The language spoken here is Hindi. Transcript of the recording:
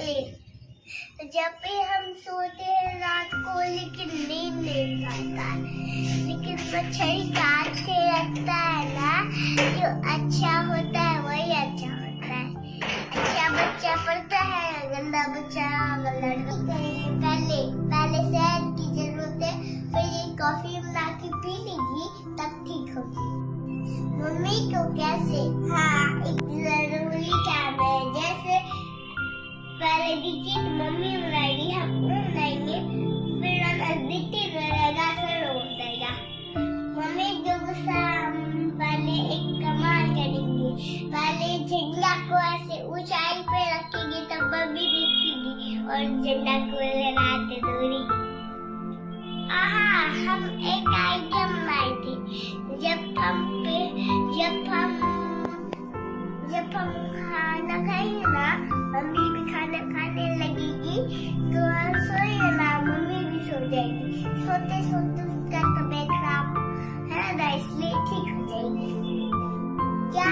पहले जब भी हम सोते हैं रात को लेकिन नींद नहीं आता है, लेकिन मच्छर काटते रहता है ना, जो अच्छा होता है वही अच्छा होता है। अच्छा बच्चा पढ़ता है, गंदा बच्चा लड़की करेंगे। पहले पहले शहद की जरूरत है, फिर ये कॉफी बना के पी लेगी तब ठीक होगी। मम्मी को कैसे? हाँ, एक जरूरी काम है। जैसे पहले दीजिए तो मम्मी बनाएगी, हम बनाएंगे, फिर दिखती रहेगा, फिर हो जाएगा। मम्मी जो गुस्सा पहले एक कमाल करेंगे। पहले झंडा को ऐसे ऊंचाई पे रखेंगे तब मम्मी देखेगी और झंडा को लहराते दूरी। हम एक आइटम बनाए थे। जब हम खाना खाएंगे ना, मम्मी भी खाना खाने लगेगी तो हम सोएंगे ना, मम्मी भी सो जाएगी। सोते सोते उसका तबीयत खराब है ना, इसलिए ठीक हो जाएगी। क्या